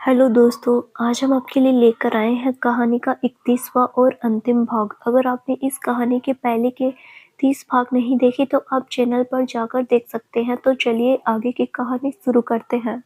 Hello दोस्तों, आज हम आपके लिए लेकर आए हैं कहानी का 31वां और अंतिम भाग। अगर आपने इस कहानी के पहले के 30 भाग नहीं देखे तो आप चैनल पर जाकर देख सकते हैं। तो चलिए आगे की कहानी शुरू करते हैं।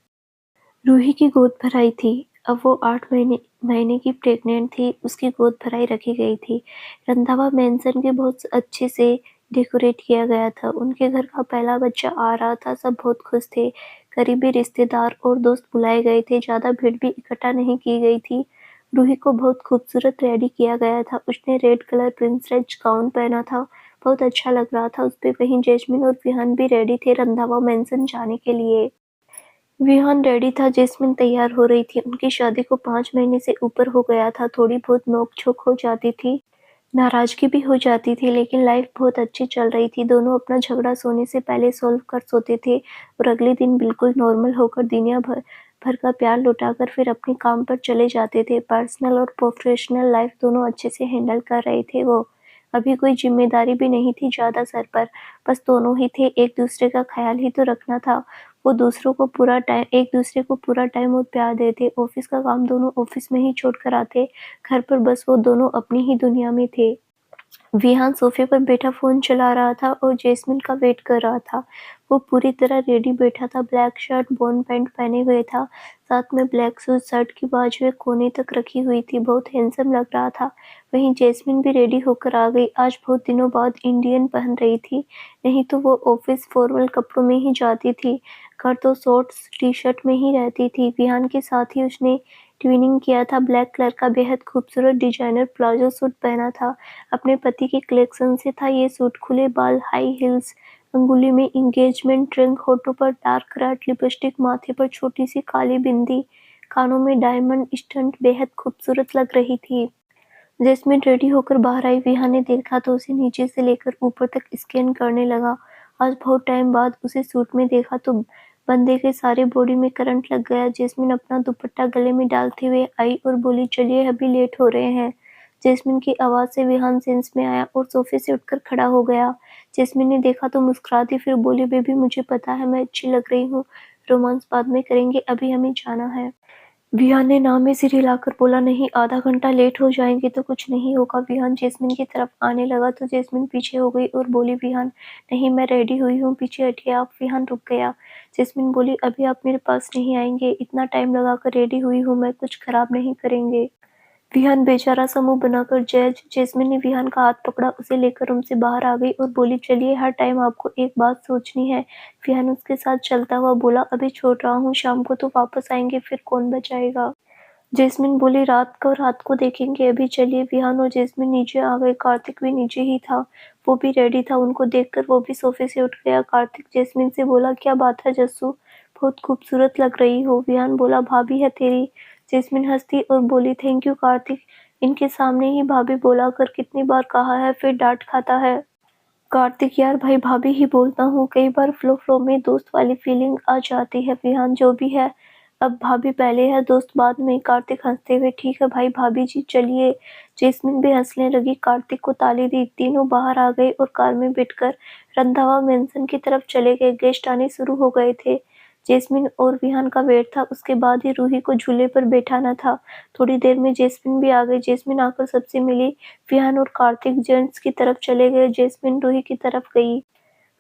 रूही की गोद भराई थी। अब वो 8 महीने महीने की प्रेग्नेंट थी। उसकी गोद भराई रखी गई थी। रंधावा मैंसन के बहुत अच्छे से डेकोरेट किया गया था। उनके घर का पहला बच्चा आ रहा था। सब बहुत खुश थे। करीबी रिश्तेदार और दोस्त बुलाए गए थे। ज्यादा भीड़ भी इकट्ठा नहीं की गई थी। रूही को बहुत खूबसूरत रेडी किया गया था। उसने रेड कलर प्रिंसेस गाउन पहना था। बहुत अच्छा लग रहा था उस पे। वहीं जैस्मिन और विहान भी रेडी थे रंधावा मैंसन जाने के लिए। विहान रेडी था। जैस्मिन तैयार हो रही थी। उनकी शादी को 5 महीने से ऊपर हो गया था। थोड़ी बहुत नोक-झोंक हो जाती थी, नाराजगी भी हो जाती थी, लेकिन लाइफ बहुत अच्छी चल रही थी। दोनों अपना झगड़ा सोने से पहले सॉल्व कर सोते थे और अगले दिन बिल्कुल नॉर्मल होकर दुनिया भर का प्यार लुटाकर फिर अपने काम पर चले जाते थे। पर्सनल और प्रोफेशनल लाइफ दोनों अच्छे से हैंडल कर रहे थे वो। अभी कोई जिम्मेदारी भी नहीं थी ज़्यादा सर पर। बस दोनों ही थे। एक दूसरे का ख्याल ही तो रखना था। वो एक दूसरे को पूरा टाइम और प्यार देते। ऑफिस का काम दोनों ऑफिस में ही छोड़कर आते। घर पर बस वो दोनों अपनी ही दुनिया में थे। विहान सोफे पर बैठा फोन चला रहा था और जैस्मिन का वेट कर रहा था। वो पूरी तरह रेडी बैठा था। ब्लैक शर्ट बॉन पैंट पहने हुए था। साथ में ब्लैक शूज। शर्ट की बाजुएं कोने तक रखी हुई थी। बहुत हैंडसम लग रहा था। वहीं जैस्मिन भी रेडी होकर आ गई। आज बहुत दिनों बाद इंडियन पहन रही थी। नहीं तो वो ऑफिस फॉर्मल कपड़ों में ही जाती थी। घर तो शॉर्ट्स टी शर्ट में ही रहती थी। विहान के साथ ही उसने ट्विनिंग किया था। ब्लैक कलर का बेहद खूबसूरत डिजाइनर प्लाजो सूट पहना था। अपने पति के कलेक्शन से था ये सूट। खुले बाल, हाई हील्स, अंगुली में एंगेजमेंट रिंग, होठों पर डार्क रेड लिपस्टिक, माथे पर छोटी सी काली बिंदी, कानों में डायमंड स्टड, बेहद खूबसूरत लग रही थी। जैस्मिन रेडी होकर बाहर आई। विहान ने देखा तो उसे नीचे से लेकर ऊपर तक स्कैन करने लगा। आज बहुत टाइम बाद उसे सूट में देखा तो बंदे के सारे बॉडी में करंट लग गया। जैस्मिन अपना दुपट्टा गले में डालते हुए आई और बोली, चलिए अभी लेट हो रहे हैं। जैस्मिन की आवाज से विहान सेंस में आया और सोफे से उठकर खड़ा हो गया। जैस्मिन ने देखा तो मुस्कुरा दी, फिर बोली, बेबी मुझे पता है मैं अच्छी लग रही हूँ। रोमांस बाद में करेंगे, अभी हमें जाना है। विहान ने नाम में सिर हिलाकर बोला, नहीं, आधा घंटा लेट हो जाएंगे तो कुछ नहीं होगा। विहान जैस्मिन की तरफ आने लगा तो जैस्मिन पीछे हो गई और बोली, विहान नहीं, मैं रेडी हुई हूँ, पीछे हटिए आप। विहान रुक गया। जैस्मिन बोली, अभी आप मेरे पास नहीं आएंगे। इतना टाइम लगाकर रेडी हुई हूँ मैं, कुछ खराब नहीं करेंगे। विहान बेचारा सा मुंह बनाकर जैस्मिन ने विहान का हाथ पकड़ा। उसे लेकर रूम से बाहर आ गई और बोली, चलिए हर टाइम आपको एक बात सोचनी है। विहान उसके साथ चलता हुआ बोला, अभी छोड़ रहा हूँ, शाम को तो वापस आएंगे, फिर कौन बचाएगा। जैस्मिन बोली, रात को देखेंगे, अभी चलिए। विहान और जैस्मिन नीचे आ गए। कार्तिक भी नीचे ही था। वो भी रेडी था। उनको देखकर वो भी सोफे से उठ गया। कार्तिक जैस्मिन से बोला, क्या बात है जस्सू, बहुत खूबसूरत लग रही हो। विहान बोला, भाभी है तेरी। जैस्मिन हंसती और बोली, थैंक यू कार्तिक। इनके सामने ही भाभी बोला कर, कितनी बार कहा है, फिर डांट खाता है। कार्तिक, यार भाई भाभी ही बोलता हूँ, कई बार फ्लो फ्लो में दोस्त वाली फीलिंग आ जाती है। विहान, जो भी है, अब भाभी पहले है, दोस्त बाद में। कार्तिक हंसते हुए, ठीक है भाई भाभी जी, चलिए। जैस्मिन भी हंसने लगी। कार्तिक को ताली दी। तीनों बाहर आ गए और कार में बैठकर रंधावा मैंसन की तरफ चले गए। गेस्ट आने शुरू हो गए थे। जैस्मिन और विहान का वेट था। उसके बाद ही रूही को झूले पर बैठाना था। थोड़ी देर में जैस्मिन भी आ गई। जैस्मिन आकर सबसे मिली। विहान और कार्तिक जेंट्स की तरफ चले गए। जैस्मिन रूही की तरफ गई।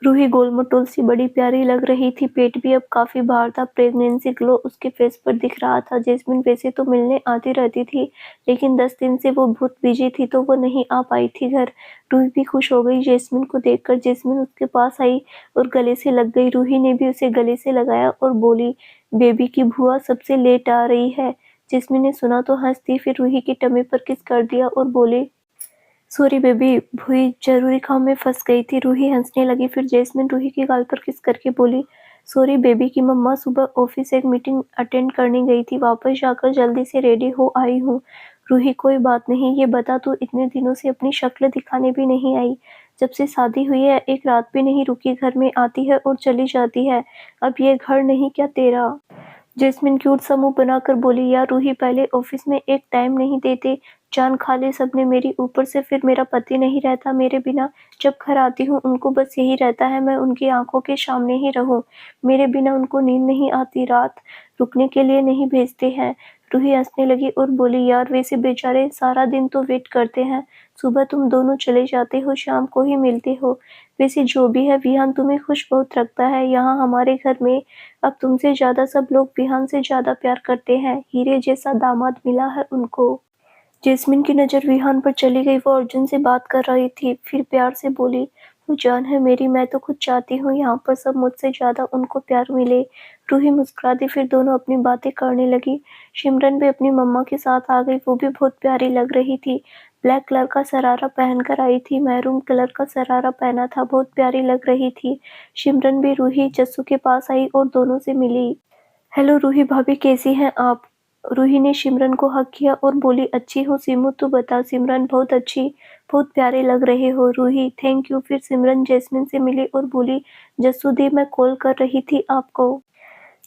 रूही गोलमटोल सी बड़ी प्यारी लग रही थी। पेट भी अब काफी बाहर था। प्रेगनेंसी ग्लो उसके फेस पर दिख रहा था। जैस्मिन वैसे तो मिलने आती रहती थी, लेकिन 10 दिन से वो बहुत बिजी थी तो वो नहीं आ पाई थी घर। रूही भी खुश हो गई जैस्मिन को देखकर। जैस्मिन उसके पास आई और गले से लग गई। रूही ने भी उसे गले से लगाया और बोली, बेबी की बुआ सबसे लेट आ रही है। जैस्मिन ने सुना तो हंस दी, फिर रूही की टमी पर किस कर दिया और बोली, सॉरी बेबी, भूई जरूरी काम में फंस गई थी। रूही हंसने लगी। फिर जैस्मिन रूही के गाल पर किस करके बोली, सॉरी बेबी की मम्मा सुबह ऑफिस एक मीटिंग अटेंड करने गई थी, वापस जाकर जल्दी से रेडी हो आई हूँ। रूही, कोई बात नहीं, ये बता तू इतने दिनों से अपनी शक्ल दिखाने भी नहीं आई। जब से शादी हुई है एक रात भी नहीं रुकी, घर में आती है और चली जाती है। अब ये घर नहीं क्या तेरा। जैस्मिन क्यूट सा मुंह बनाकर बोली, यार रूही, पहले ऑफिस में एक टाइम नहीं देते जान खा ले सबने मेरी, ऊपर से फिर मेरा पति नहीं रहता मेरे बिना। जब घर आती हूँ उनको बस यही रहता है मैं उनकी आँखों के सामने ही रहूँ। मेरे बिना उनको नींद नहीं आती, रात रुकने के लिए नहीं भेजते हैं। रूही हँसने लगी और बोली, यार वैसे बेचारे सारा दिन तो वेट करते हैं। सुबह तुम दोनों चले जाते हो, शाम को ही मिलते हो। वैसे जो भी है विहान तुम्हें खुश बहुत रखता है यहाँ हमारे घर में। अब तुमसे ज़्यादा सब लोग विहान से ज़्यादा प्यार करते हैं। हीरे जैसा दामाद मिला है उनको। जैस्मिन की नज़र विहान पर चली गई। वो अर्जुन से बात कर रही थी, फिर प्यार से बोली, तू जान है मेरी, मैं तो खुद चाहती हूँ यहाँ पर सब मुझसे ज़्यादा उनको प्यार मिले। रूही मुस्कुरा दी, फिर दोनों अपनी बातें करने लगी। सिमरन भी अपनी मम्मा के साथ आ गई, वो भी बहुत प्यारी लग रही थी। ब्लैक कलर का शरारा पहन कर आई थी, मैरून कलर का शरारा पहना था, बहुत प्यारी लग रही थी। सिमरन भी रूही जस्सू के पास आई और दोनों से मिली। हेलो रूही भाभी, कैसी हैं आप? रूही ने सिमरन को हक किया और बोली, अच्छी हूँ सीमू, तू बता? सिमरन, बहुत अच्छी, बहुत प्यारे लग रहे हो। Ruhi, thank you. फिर सिमरन जैस्मिन से मिली और बोली, जस्सू दी मैं कॉल कर रही थी आपको।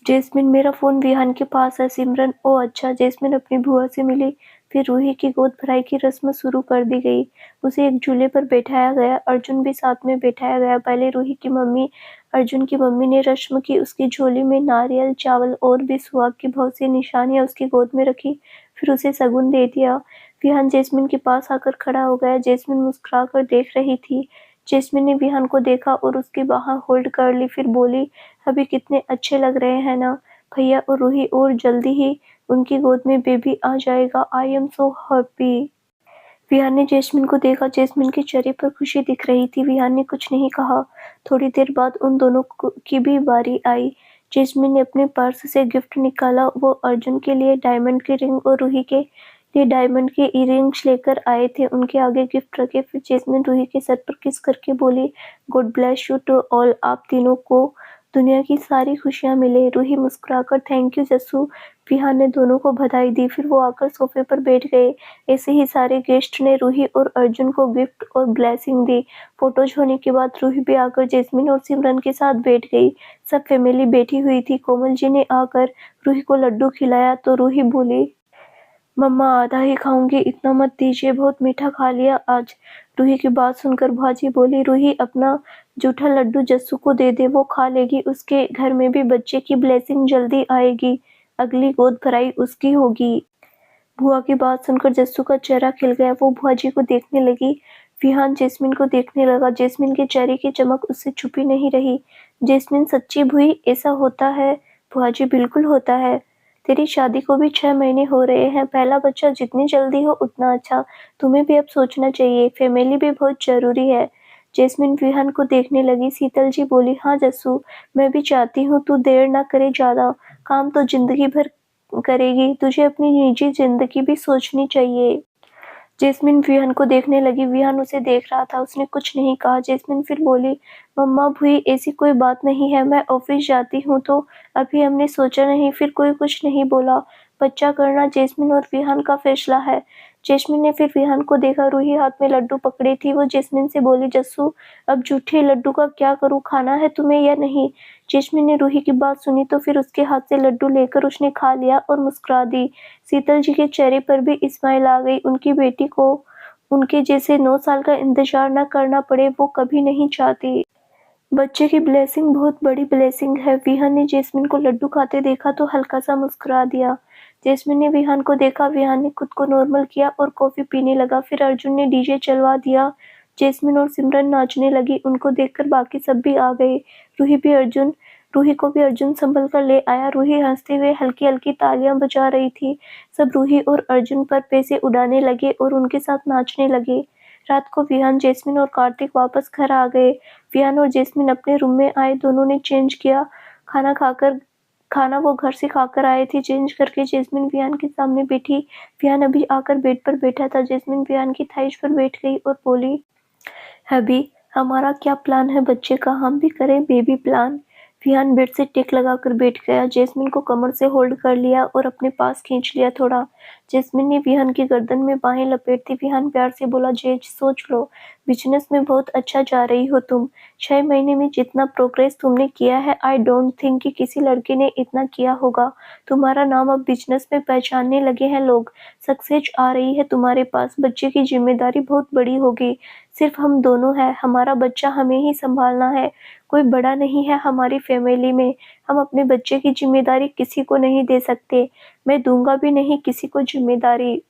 जैस्मिन, मेरा फ़ोन विहान के पास है। सिमरन, ओ अच्छा। जैस्मिन अपनी बुआ से मिली। फिर रूही की गोद भराई की रस्म शुरू कर दी गई। उसे एक झूले पर बैठाया गया, अर्जुन भी साथ में बैठाया गया। पहले रूही की मम्मी, अर्जुन की मम्मी ने रस्म की, उसकी झोली में नारियल, चावल और भी सुहाग की बहुत सी निशानियां उसकी गोद में रखी। फिर उसे शगुन दे दिया। विहान जैस्मिन के पास आकर खड़ा हो गया। जैस्मिन मुस्कुरा कर देख रही थी। जैस्मिन ने विहान को देखा और उसकी बाह होल्ड कर ली, फिर बोली, अभी कितने अच्छे लग रहे हैं ना भैया और रूही, और जल्दी ही उनकी गोद में बेबी आ जाएगा। I am so happy. Vihaan ने जैस्मिन को देखा। जैस्मिन के चेहरे पर खुशी दिख रही थी। विहान ने कुछ नहीं कहा। थोड़ी देर बाद उन दोनों की भी बारी आई। जैस्मिन ने अपने पर्स से गिफ्ट निकाला। वो अर्जुन के लिए डायमंड की रिंग और रूही के लिए डायमंड के इयररिंग्स लेकर आए थे। उनके आगे गिफ्ट रखे। फिर जैस्मिन रूही के सर पर किस करके बोली, God bless you to all, आप तीनों को दुनिया की सारी खुशियां मिले। रूही मुस्कुराकर थैंक यू जस्सू। विहान ने दोनों को बधाई दी, फिर वो आकर सोफे पर बैठ गए। ऐसे ही सारे गेस्ट ने रूही और अर्जुन को गिफ्ट और ब्लेसिंग दी। फोटोज होने के बाद रूही भी आकर जैस्मिन और सिमरन के साथ बैठ गई। सब फैमिली बैठी हुई थी। कोमल जी ने आकर रूही को लड्डू खिलाया तो रूही बोली, मम्मा आधा ही खाऊंगी, इतना मत दीजिए, बहुत मीठा खा लिया आज। रूही की बात सुनकर भाजी बोली, रूही अपना जूठा लड्डू जस्सू को दे दे, वो खा लेगी, उसके घर में भी बच्चे की ब्लेसिंग जल्दी आएगी, अगली गोद भराई उसकी होगी। बुआ की बात सुनकर जस्सू का चेहरा खिल गया। वो बुआ जी को देखने लगी। विहान जैस्मिन को देखने लगा। जैस्मिन के चेहरे की चमक उससे छुपी नहीं रही। जैस्मिन, सच्ची भूई, ऐसा होता है? बुआ जी, बिल्कुल होता है। तेरी शादी को भी 6 महीने हो रहे हैं। पहला बच्चा जितनी जल्दी हो उतना अच्छा। तुम्हें भी अब सोचना चाहिए, फैमिली भी बहुत जरूरी है। जैस्मिन विहान को देखने लगी। शीतल जी बोली, हाँ जस्सू, मैं भी चाहती हूँ तू देर ना करे ज्यादा, काम तो जिंदगी भर करेगी, तुझे अपनी निजी जिंदगी भी सोचनी चाहिए। जैस्मिन विहान को देखने लगी। विहान उसे देख रहा था, उसने कुछ नहीं कहा। जैस्मिन फिर बोली, मम्मा भूई, ऐसी कोई बात नहीं है, मैं ऑफिस जाती हूँ तो अभी हमने सोचा नहीं। फिर कोई कुछ नहीं बोला। बच्चा करना जैस्मिन और विहान का फैसला है। जैस्मिन ने फिर विहान को देखा। रूही हाथ में लड्डू पकड़ी थी। वो जैस्मिन से बोली, जस्सू अब झूठे लड्डू का क्या करूँ, खाना है तुम्हें या नहीं? जैस्मिन ने रूही की बात सुनी तो फिर उसके हाथ से लड्डू लेकर उसने खा लिया और मुस्कुरा दी। शीतल जी के चेहरे पर भी स्माइल आ गई। उनकी बेटी को उनके जैसे 9 साल का इंतजार न करना पड़े, वो कभी नहीं चाहती। बच्चे की ब्लेसिंग बहुत बड़ी ब्लेसिंग है। विहान ने जैस्मिन को लड्डू खाते देखा तो हल्का सा मुस्कुरा दिया। जैस्मिन ने विहान को देखा। विहान ने खुद को नॉर्मल किया और कॉफी पीने लगा। फिर अर्जुन ने डीजे चलवा दिया। जैस्मिन और सिमरन नाचने लगी। उनको देखकर बाकी सब भी आ गए। रूही को भी अर्जुन संभल कर ले आया। रूही हंसते हुए हल्की हल्की तालियां बजा रही थी। सब रूही और अर्जुन पर पैसे उड़ाने लगे और उनके साथ नाचने लगे। रात को विहान, जैस्मिन और कार्तिक वापस घर आ गए। विहान और जैस्मिन अपने रूम में आए। दोनों ने चेंज किया। खाना वो घर से खाकर आए थे। चेंज करके जैस्मिन विहान के सामने बैठी। विहान अभी आकर बेड पर बैठा था। जैस्मिन विहान की थाइज पर बैठ गई और बोली, अभी हमारा क्या प्लान है बच्चे का, हम भी करें बेबी प्लान। विहान बेड से टेक लगाकर बैठ गया। जैस्मिन को कमर से होल्ड कर लिया और अपने पास खींच लिया थोड़ा। जैस्मिन ने विहान की गर्दन में बाहें लपेट दी। विहान प्यार से बोला, जेज सोच लो, बिज़नेस में बहुत अच्छा जा रही हो तुम। 6 महीने में जितना प्रोग्रेस तुमने किया है, आई डोंट थिंक कि किसी लड़के ने इतना किया होगा। तुम्हारा नाम अब बिज़नेस में पहचानने लगे हैं लोग। सक्सेस आ रही है तुम्हारे पास, बच्चे की ज़िम्मेदारी बहुत बड़ी होगी। सिर्फ़ हम दोनों हैं, हमारा बच्चा हमें ही सँभालना है, कोई बड़ा नहीं है हमारी फ़ैमिली में। हम अपने बच्चे की ज़िम्मेदारी किसी को नहीं दे सकते, मैं दूँगा भी नहीं किसी को ज़िम्मेदारी।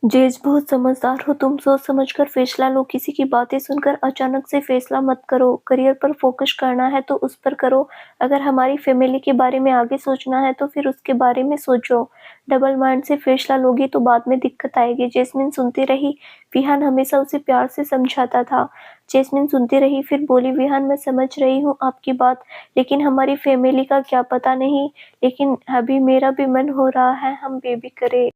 जेज बहुत समझदार हो तुम, सोच समझकर फैसला लो, किसी की बातें सुनकर अचानक से फैसला मत करो। करियर पर फोकस करना है तो उस पर करो। अगर हमारी फैमिली के बारे में आगे सोचना है तो फिर उसके बारे में सोचो। डबल माइंड से फैसला लोगी तो बाद में दिक्कत आएगी। जैस्मिन सुनती रही। विहान हमेशा उसे प्यार से समझाता था। जैस्मिन सुनती रही, फिर बोली, विहान मैं समझ रही हूँ आपकी बात, लेकिन हमारी फैमिली का क्या पता नहीं। लेकिन अभी मेरा भी मन हो रहा है हम बेबी करें।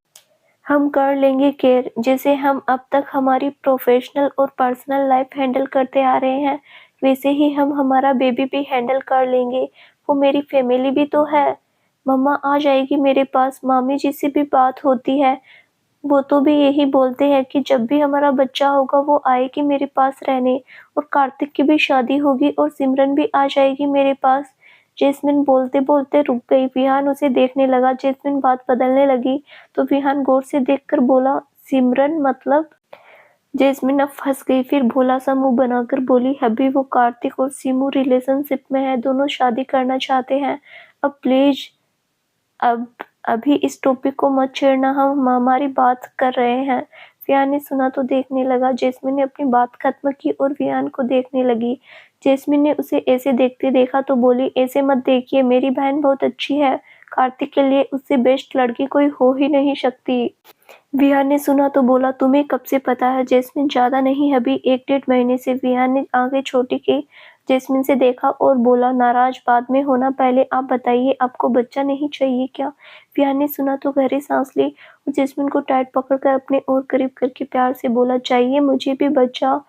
हम कर लेंगे केयर, जैसे हम अब तक हमारी प्रोफेशनल और पर्सनल लाइफ हैंडल करते आ रहे हैं, वैसे ही हम हमारा बेबी भी हैंडल कर लेंगे। वो मेरी फैमिली भी तो है। मम्मा आ जाएगी मेरे पास, मामी जी से भी बात होती है। वो तो भी यही बोलते हैं कि जब भी हमारा बच्चा होगा वो आएगी मेरे पास रहने, और कार्तिक की भी शादी होगी और सिमरन भी आ जाएगी मेरे पास। जैस्मिन बोलते-बोलते रुक गई। विहान उसे देखने लगा। जैस्मिन बात बदलने लगी तो विहान गौर से देखकर बोला, सिमरन मतलब? जैस्मिन अब फंस गई। फिर भोला सा मुंह बनाकर बोली, अभी वो कार्तिक और सीमू रिलेशनशिप में है, दोनों शादी करना चाहते हैं। अब प्लीज अब अभी इस टॉपिक को मत छेड़ना, हम हमारी बात कर रहे हैं। विहान ने सुना तो देखने लगा। जैस्मिन ने अपनी बात खत्म की और विहान को देखने लगी। जैस्मिन ने उसे ऐसे देखते देखा तो बोली, ऐसे मत देखिए, मेरी बहन बहुत अच्छी है, कार्तिक के लिए उससे बेस्ट लड़की कोई हो ही नहीं सकती। विहान ने सुना तो बोला, तुम्हें कब से पता है? जैस्मिन, ज्यादा नहीं, अभी 1-1.5 महीने से। विहान ने आंखें छोटी की, जैस्मिन से देखा और बोला, नाराज बाद में होना, पहले आप बताइए, आपको बच्चा नहीं चाहिए क्या? विहान ने सुना तो गहरी सांस ली और जैस्मिन को टाइट पकड़कर अपने और करीब करके प्यार से बोला, चाहिए मुझे भी बच्चा,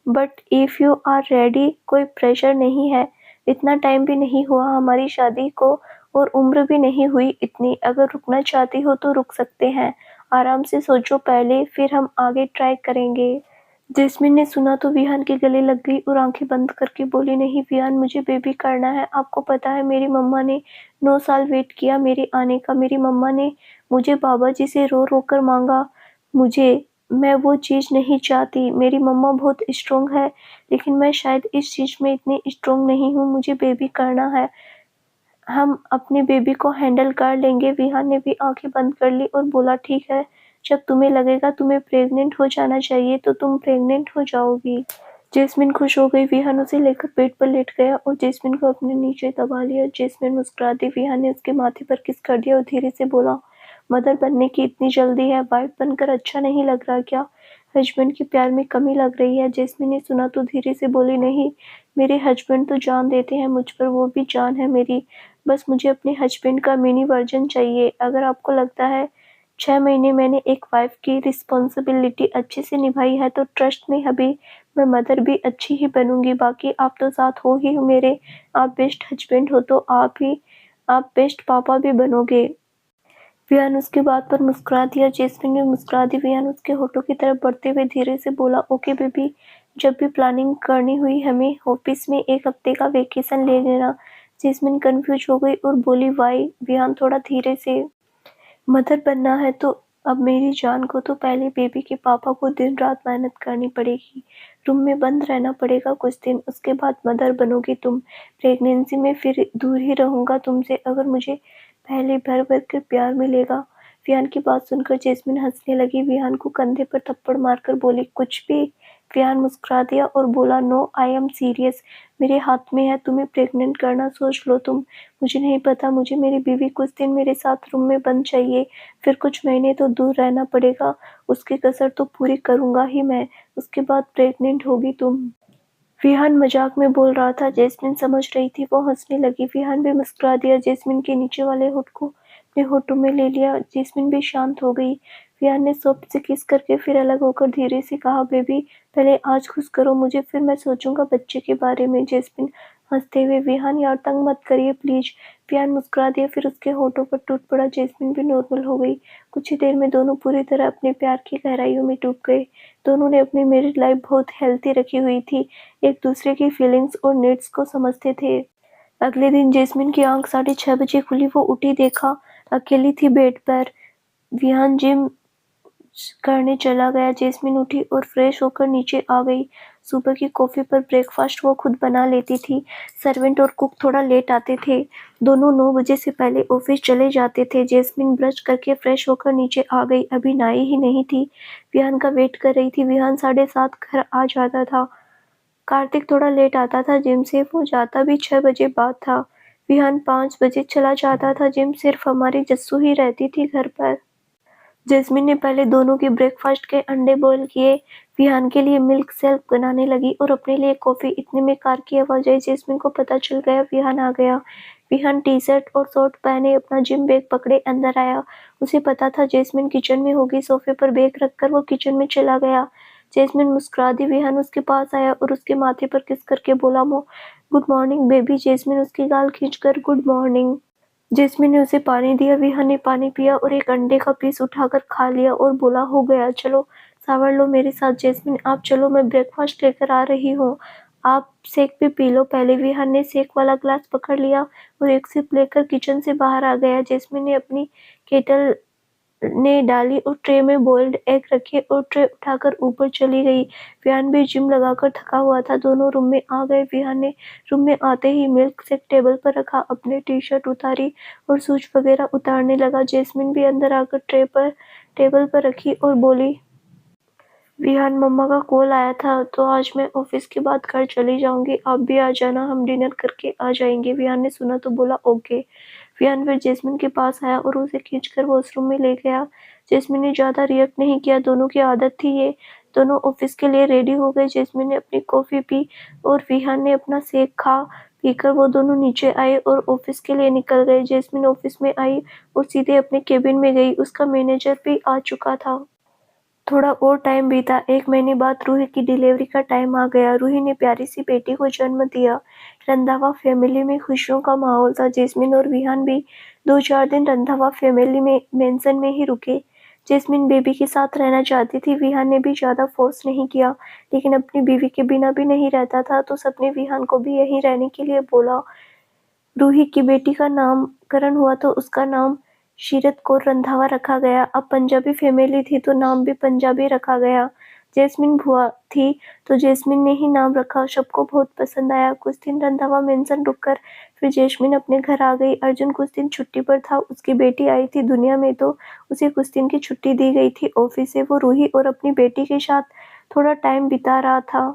but if you are ready, कोई प्रेशर नहीं है, इतना टाइम भी नहीं हुआ हमारी शादी को और उम्र भी नहीं हुई इतनी, अगर रुकना चाहती हो तो रुक सकते हैं, आराम से सोचो पहले, फिर हम आगे ट्राई करेंगे। जैस्मिन ने सुना तो विहान के गले लग गई और आंखें बंद करके बोली, नहीं विहान, मुझे बेबी करना है। आपको पता है मेरी मम्मा ने 9 साल वेट किया मेरे आने का। मेरी मम्मा ने मुझे बाबा जी से रो रो कर मांगा मुझे। मैं वो चीज़ नहीं चाहती। मेरी मम्मा बहुत स्ट्रोंग है, लेकिन मैं शायद इस चीज़ में इतनी स्ट्रोंग नहीं हूँ। मुझे बेबी करना है, हम अपने बेबी को हैंडल कर लेंगे। विहान ने भी आंखें बंद कर ली और बोला, ठीक है, जब तुम्हें लगेगा तुम्हें प्रेग्नेंट हो जाना चाहिए तो तुम प्रेग्नेंट हो जाओगी। जैस्मिन खुश हो गई। विहान उसे लेकर बेड पर लेट गया और जैस्मिन को अपने नीचे दबा लिया। जैस्मिन मुस्कुरा दी। विहान ने उसके माथे पर किस कर दिया और धीरे से बोला, मदर बनने की इतनी जल्दी है? वाइफ बनकर अच्छा नहीं लग रहा क्या? हस्बैंड के प्यार में कमी लग रही है? जैस्मिन ने सुना तो धीरे से बोली, नहीं, मेरे हस्बैंड तो जान देते हैं मुझ पर, वो भी जान है मेरी, बस मुझे अपने हस्बैंड का मिनी वर्जन चाहिए। अगर आपको लगता है 6 महीने मैंने एक वाइफ की रिस्पॉन्सिबिलिटी अच्छे से निभाई है तो ट्रस्ट में अभी मैं मदर भी अच्छी ही बनूंगी। बाकी आप तो साथ हो ही मेरे, आप बेस्ट हस्बैंड हो तो आप बेस्ट पापा भी बनोगे। विहान उसकी बात पर मुस्कुरा दिया। जैस्मिन ने मुस्कुरा दी। विहान उसके होठों की तरफ बढ़ते हुए धीरे से बोला, ओके बेबी, जब भी प्लानिंग करनी हुई हमें ऑफिस में 1 हफ्ते का वेकेशन ले लेना। जैस्मिन कंफ्यूज हो गई और बोली, वाई? विहान थोड़ा धीरे से, मदर बनना है तो अब मेरी जान को तो पहले बेबी के पापा को दिन रात मेहनत करनी पड़ेगी, रूम में बंद रहना पड़ेगा कुछ दिन, उसके बाद मदर बनोगी तुम। प्रेगनेंसी में फिर दूर ही रहूंगा तुमसे, अगर मुझे पहले भर भर कर प्यार मिलेगा। विहान की बात सुनकर जैस्मिन हंसने लगी। विहान को कंधे पर थप्पड़ मारकर बोली, कुछ भी? विहान मुस्कुरा दिया और बोला, नो, आई एम सीरियस, मेरे हाथ में है तुम्हें प्रेग्नेंट करना, सोच लो तुम। मुझे नहीं पता, मुझे मेरी बीवी कुछ दिन मेरे साथ रूम में बंद चाहिए, फिर कुछ महीने तो दूर रहना पड़ेगा, उसकी कसर तो पूरी करूंगा ही मैं, उसके बाद प्रेग्नेंट होगी तुम। विहान मजाक में बोल रहा था, जैस्मिन समझ रही थी, वो हंसने लगी। विहान भी मुस्कुरा दिया। जैस्मिन के नीचे वाले होठ को अपने होठों में ले लिया। जैस्मिन भी शांत हो गई। विहान ने सॉफ्ट से किस करके फिर अलग होकर धीरे से कहा, बेबी, पहले आज खुश करो मुझे, फिर मैं सोचूंगा बच्चे के बारे में। जैस्मिन हंसते हुए, विहान यार तंग मत करिए प्लीज। विहान मुस्कुरा दिया, फिर उसके होठों पर टूट पड़ा। जैस्मिन भी नॉर्मल हो गई। कुछ ही देर में दोनों पूरी तरह अपने प्यार की गहराइयों में डूब गए। दोनों ने अपनी मैरिड लाइफ बहुत हेल्थी रखी हुई थी, एक दूसरे की फीलिंग्स और नीड्स को समझते थे। अगले दिन जैस्मिन की आंख 6:30 बजे खुली। वो उठी, देखा अकेली थी बेड पर। विहान जिम करने चला गया। जैस्मिन उठी और फ्रेश होकर नीचे आ गई। सुबह की कॉफी पर ब्रेकफास्ट वो खुद बना लेती थी। सर्वेंट और कुक थोड़ा लेट आते थे। दोनों 9 बजे से पहले ऑफिस चले जाते थे। जैस्मिन ब्रश करके फ्रेश होकर नीचे आ गई। अभी नहाई ही नहीं थी। विहान का वेट कर रही थी। विहान 7:30 घर आ जाता था। कार्तिक थोड़ा लेट आता था जिम से। वो जाता भी 6 बजे बाद था। विहान 5 बजे चला जाता था जिम। सिर्फ हमारी जस्सू ही रहती थी घर पर। जैस्मिन ने पहले दोनों के ब्रेकफास्ट के अंडे बॉईल किए, विहान के लिए मिल्क शेक बनाने लगी और अपने लिए कॉफी। इतने में कार की आवाज आई। जैस्मिन को पता चल गया विहान आ गया। विहान टी-शर्ट और शॉर्ट पहने अपना जिम बैग पकड़े अंदर आया। उसे पता था जैस्मिन किचन में होगी। सोफे पर बैग रखकर वो किचन में चला गया। जैस्मिन मुस्कुरा दी। विहान उसके पास आया और उसके माथे पर किस करके बोला, मो गुड मॉर्निंग बेबी। जैस्मिन उसकी गाल खींचकर गुड मॉर्निंग। जैस्मिन ने उसे पानी दिया। विहान ने पानी पिया और एक अंडे का पीस उठाकर खा लिया और बोला, हो गया, चलो शावर लो मेरे साथ। जैस्मिन, आप चलो, मैं ब्रेकफास्ट लेकर आ रही हूँ। आप शेक भी पी लो पहले। विहान ने शेक वाला ग्लास पकड़ लिया और एक सिप लेकर किचन से बाहर आ गया। जैस्मिन ने अपनी केटल ने डाली और ट्रे में बॉइल्ड एग रखे और ट्रे उठाकर ऊपर चली गई। विहान भी जिम लगाकर थका हुआ था। दोनों रूम में आ गए। विहान ने रूम में आते ही मिल्क शेक टेबल पर रखा, अपने टी-शर्ट उतारी और शूज वगैरह उतारने लगा। जैस्मिन भी अंदर आकर टेबल पर रखी और बोली, विहान, मम्मा का कॉल आया था तो आज मैं ऑफिस के बाद घर चली जाऊंगी। आप भी आ जाना, हम डिनर करके आ जाएंगे। विहान ने सुना तो बोला, ओके। विहान फिर जैस्मिन के पास आया और उसे खींचकर वॉशरूम में ले गया। जैस्मिन ने ज्यादा रिएक्ट नहीं किया, दोनों की आदत थी ये। दोनों ऑफिस के लिए रेडी हो गए। जैस्मिन ने अपनी कॉफी पी और विहान ने अपना शेक खा पीकर वो दोनों नीचे आए और ऑफिस के लिए निकल गए। जैस्मिन ऑफिस में आई और सीधे अपने केबिन में गई। उसका मैनेजर भी आ चुका था। थोड़ा और टाइम बीता। 1 महीने बाद रूही की डिलीवरी का टाइम आ गया। रूही ने प्यारी सी बेटी को जन्म दिया। रंधावा फैमिली में खुशियों का माहौल था। जैस्मिन और विहान भी 2-4 दिन रंधावा फैमिली में मेंशन में ही रुके। जैस्मिन बेबी के साथ रहना चाहती थी। विहान ने भी ज्यादा फोर्स नहीं किया, लेकिन अपनी बीवी के बिना भी नहीं रहता था, तो सबने विहान को भी यहीं रहने के लिए बोला। रूही की बेटी का नामकरण हुआ तो उसका नाम शीरत कौर रंधावा रखा गया। अब पंजाबी फैमिली थी तो नाम भी पंजाबी रखा गया। जैस्मिन भुआ थी तो जैस्मिन ने ही नाम रखा। सबको बहुत पसंद आया। कुछ दिन रंधावा मेंशन रुककर फिर जैस्मिन अपने घर आ गई। अर्जुन कुछ दिन छुट्टी पर था। उसकी बेटी आई थी दुनिया में तो उसे कुछ दिन की छुट्टी दी गई थी ऑफिस से। वो रूही और अपनी बेटी के साथ थोड़ा टाइम बिता रहा था।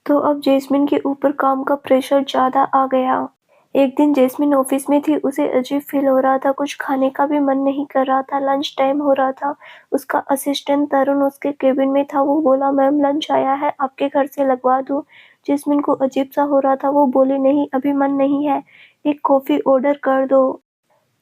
तो अब जैस्मिन के ऊपर काम का प्रेशर ज्यादा आ गया। एक दिन जैस्मिन ऑफिस में थी। उसे अजीब फील हो रहा था। कुछ खाने का भी मन नहीं कर रहा था। लंच टाइम हो रहा था। उसका असिस्टेंट तरुण उसके केबिन में था। वो बोला, मैम लंच आया है, आपके घर से लगवा दूं? जैस्मिन को अजीब सा हो रहा था। वो बोली, नहीं अभी मन नहीं है, एक कॉफी ऑर्डर कर दो।